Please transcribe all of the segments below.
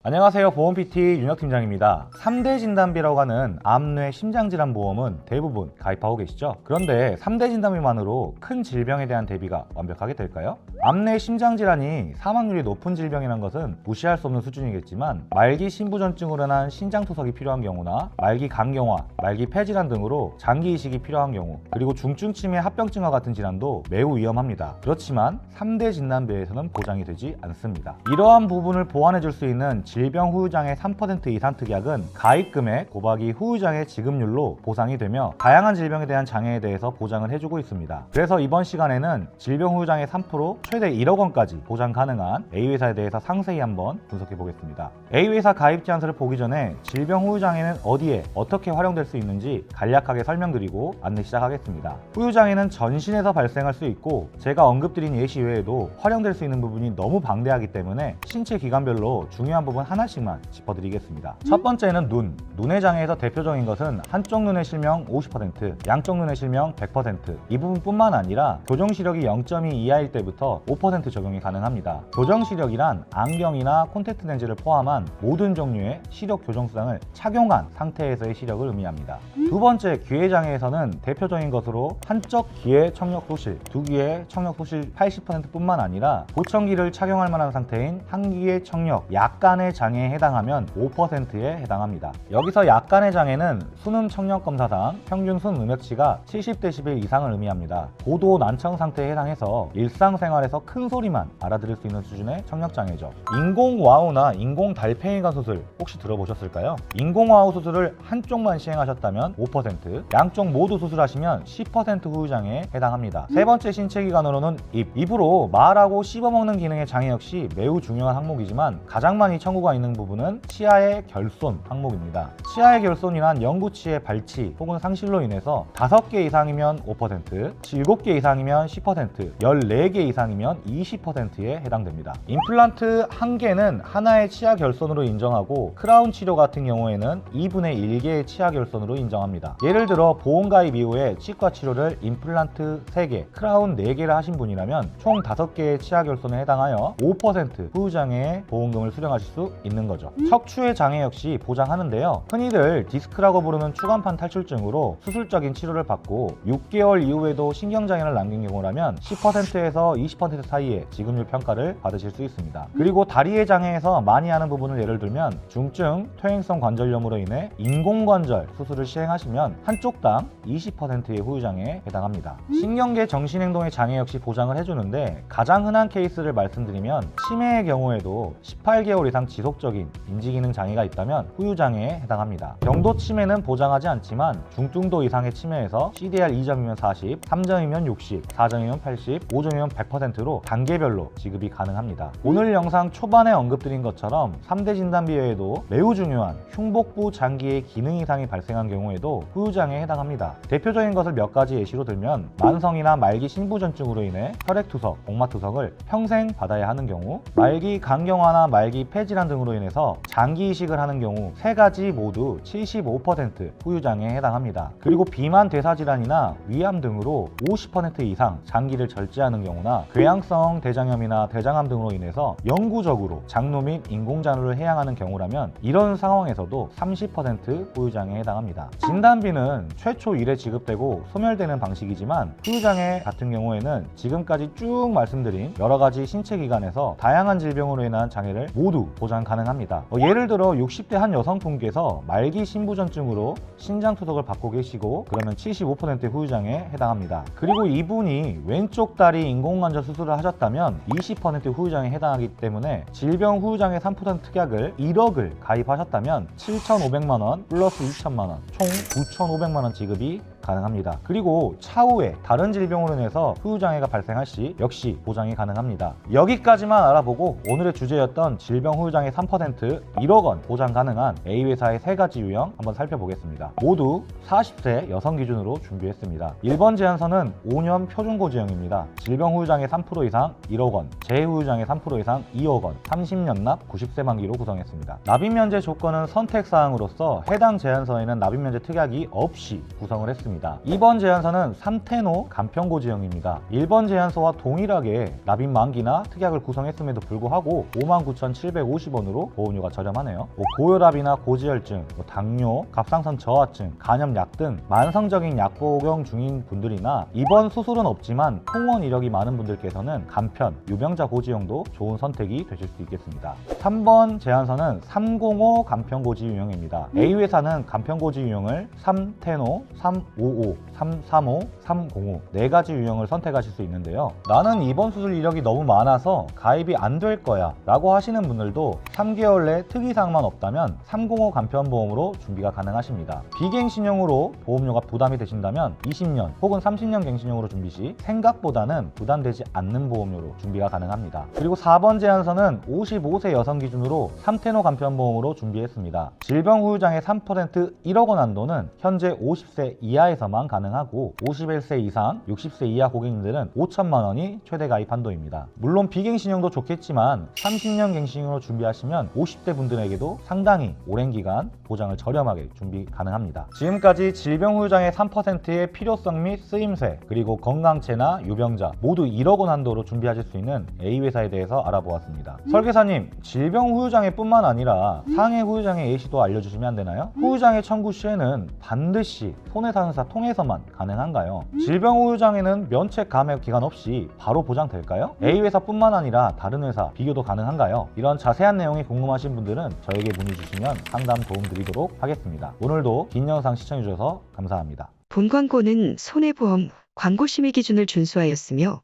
안녕하세요. 보험 PT 윤혁 팀장입니다. 3대 진단비라고 하는 암, 뇌, 심장질환 보험은 대부분 가입하고 계시죠? 그런데 3대 진단비만으로 큰 질병에 대한 대비가 완벽하게 될까요? 암, 뇌, 심장질환이 사망률이 높은 질병이라는 것은 무시할 수 없는 수준이겠지만 말기 신부전증으로 인한 신장투석이 필요한 경우나 말기 간경화, 말기 폐질환 등으로 장기 이식이 필요한 경우, 그리고 중증 치매 합병증과 같은 질환도 매우 위험합니다. 그렇지만 3대 진단비에서는 보장이 되지 않습니다. 이러한 부분을 보완해 줄 수 있는 질병 후유장애 3% 이상 특약은 가입금액 곱하기 후유장애 지급률로 보상이 되며 다양한 질병에 대한 장애에 대해서 보장을 해주고 있습니다. 그래서 이번 시간에는 질병 후유장애 3% 최대 1억 원까지 보장 가능한 A회사에 대해서 상세히 한번 분석해 보겠습니다. A회사 가입 제한서를 보기 전에 질병 후유장애는 어디에 어떻게 활용될 수 있는지 간략하게 설명드리고 안내 시작하겠습니다. 후유장애는 전신에서 발생할 수 있고 제가 언급드린 예시 외에도 활용될 수 있는 부분이 너무 방대하기 때문에 신체 기관별로 중요한 부분 하나씩만 짚어드리겠습니다. 첫 번째는 눈의 장애에서 대표적인 것은 한쪽 눈의 실명 50%, 양쪽 눈의 실명 100%. 이 부분뿐만 아니라 교정시력이 0.2 이하일 때부터 5% 적용이 가능합니다. 교정시력이란 안경이나 콘택트 렌즈를 포함한 모든 종류의 시력 교정수단을 착용한 상태에서의 시력을 의미합니다. 두 번째, 귀의 장애에서는 대표적인 것으로 한쪽 귀의 청력 소실, 두 귀의 청력 소실 80%뿐만 아니라 보청기를 착용할 만한 상태인 한 귀의 청력 약간의 장애에 해당하면 5%에 해당합니다. 여기서 약간의 장애는 수능 청력 검사상 평균 순 음역치가 70dB 이상을 의미합니다. 고도 난청 상태에 해당해서 일상생활에서 큰 소리만 알아들을 수 있는 수준의 청력 장애죠. 인공와우나 인공달팽이관 수술 혹시 들어보셨을까요? 인공와우 수술을 한쪽만 시행하셨다면 5%, 양쪽 모두 수술하시면 10% 후유장애에 해당합니다. 세 번째 신체기관으로는 입으로 말하고 씹어먹는 기능의 장애 역시 매우 중요한 항목이지만 가장 많이 청구가 있는 부분은 치아의 결손 항목입니다. 치아의 결손이란 영구치의 발치 혹은 상실로 인해서 5개 이상이면 5%, 7개 이상이면 10%, 14개 이상이면 20%에 해당됩니다. 임플란트 1개는 하나의 치아 결손으로 인정하고 크라운 치료 같은 경우에는 2분의 1개의 치아 결손으로 인정합니다. 예를 들어 보험 가입 이후에 치과 치료를 임플란트 3개, 크라운 4개를 하신 분이라면 총 5개의 치아 결손에 해당하여 5% 후유장애의 보험금을 수령하실 수 있는 거죠. 척추의 장애 역시 보장하는데요. 흔히들 디스크라고 부르는 추간판 탈출증으로 수술적인 치료를 받고 6개월 이후에도 신경장애를 남긴 경우라면 10%에서 20% 사이에 지급률 평가를 받으실 수 있습니다. 그리고 다리의 장애에서 많이 하는 부분을 예를 들면 중증 퇴행성 관절염으로 인해 인공관절 수술을 시행하시면 한쪽당 20%의 후유장애에 해당합니다. 신경계 정신행동의 장애 역시 보장을 해주는데 가장 흔한 케이스를 말씀드리면 치매의 경우에도 18개월 이상 지속적인 인지기능 장애가 있다면 후유장애에 해당합니다. 경도 치매는 보장하지 않지만 중등도 이상의 치매에서 CDR 2점이면 40, 3점이면 60, 4점이면 80, 5점이면 100%로 단계별로 지급이 가능합니다. 오늘 영상 초반에 언급드린 것처럼 3대 진단비 외에도 매우 중요한 흉복부 장기의 기능 이상이 발생한 경우에도 후유장애에 해당합니다. 대표적인 것을 몇 가지 예시로 들면 만성이나 말기 신부전증으로 인해 혈액투석, 복막투석을 평생 받아야 하는 경우, 말기 간경화나 말기 폐질환 등으로 인해서 장기 이식을 하는 경우 세 가지 모두 75% 후유장애에 해당합니다. 그리고 비만 대사질환이나 위암 등으로 50% 이상 장기를 절제하는 경우나 궤양성 대장염이나 대장암 등으로 인해서 영구적으로 장로 및 인공장로를 해야 하는 경우라면 이런 상황에서도 30% 후유장애에 해당합니다. 진단비는 최초 1회 지급되고 소멸되는 방식이지만 후유장애 같은 경우에는 지금까지 쭉 말씀드린 여러 가지 신체기관에서 다양한 질병으로 인한 장애를 모두 보장 가능합니다. 예를 들어 60대 한 여성분께서 말기 신부전증으로 신장투석을 받고 계시고 그러면 75%의 후유장애에 해당합니다. 그리고 이분이 왼쪽 다리 인공관절 수술을 하셨다면 20% 후유장애에 해당하기 때문에 질병 후유장애 3% 특약을 1억을 가입하셨다면 7,500만원 플러스 2천만원 총 9,500만원 지급이 가능합니다. 그리고 차후에 다른 질병으로 인해서 후유장애가 발생할 시 역시 보장이 가능합니다. 여기까지만 알아보고 오늘의 주제였던 질병 후유장애 3% 1억 원 보장 가능한 A회사의 3가지 유형 한번 살펴보겠습니다. 모두 40세 여성 기준으로 준비했습니다. 1번 제한서는 5년 표준고지형입니다. 질병 후유장애 3% 이상 1억 원, 재후유장애 3% 이상 2억 원, 30년 납 90세 만기로 구성했습니다. 납입면제 조건은 선택사항으로서 해당 제한서에는 납입면제 특약이 없이 구성을 했습니다. 있습니다. 2번 제안서는 3테노 간편고지형입니다. 1번 제안서와 동일하게 납입 만기나 특약을 구성했음에도 불구하고 59,750원으로 보험료가 저렴하네요. 고혈압이나 고지혈증, 당뇨, 갑상선 저하증, 간염약 등 만성적인 약 복용 중인 분들이나 입원 수술은 없지만 통원 이력이 많은 분들께서는 간편, 유병자 고지형도 좋은 선택이 되실 수 있겠습니다. 3번 제안서는 305 간편고지 유형입니다. A회사는 간편고지 유형을 3테노, 355, 335, 305 4가지 유형을 선택하실 수 있는데요. 나는 입원 수술 이력이 너무 많아서 가입이 안 될 거야 라고 하시는 분들도 3개월 내 특이사항만 없다면 305 간편보험으로 준비가 가능하십니다. 비갱신형으로 보험료가 부담이 되신다면 20년 혹은 30년 갱신형으로 준비 시 생각보다는 부담되지 않는 보험료로 준비가 가능합니다. 그리고 4번 제안서는 55세 여성 기준으로 3테노 간편보험으로 준비했습니다. 질병 후유장애 3% 1억 원 한도는 현재 50세 이하에서만 가능하고 51세 이상, 60세 이하 고객님들은 5천만 원이 최대 가입 한도입니다. 물론 비갱신형도 좋겠지만 30년 갱신형으로 준비하시면 50대 분들에게도 상당히 오랜 기간 보장을 저렴하게 준비 가능합니다. 지금까지 질병 후유장애 3%의 필요성 및 쓰임새, 그리고 건강체나 유병자 모두 1억 원 한도로 준비하실 수 있는 A회사에 대해서 알아보았습니다. 설계사님, 질병 후유장애뿐만 아니라 상해 후유장애 예시도 알려주시면 안 되나요? 후유장애 청구 시에는 반드시 손해사항사 통해서만 가능한가요? 질병 후유장애는 면책 감액 기간 없이 바로 보장될까요? A회사뿐만 아니라 다른 회사 비교도 가능한가요? 이런 자세한 내용이 궁금하신 분들은 저에게 문의 주시면 상담 도움 드리도록 하겠습니다. 오늘도 긴 영상 시청해주셔서 감사합니다. 본 광고는 손해보험 광고 심의 기준을 준수하였으며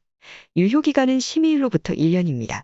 유효기간은 심의일로부터 1년입니다.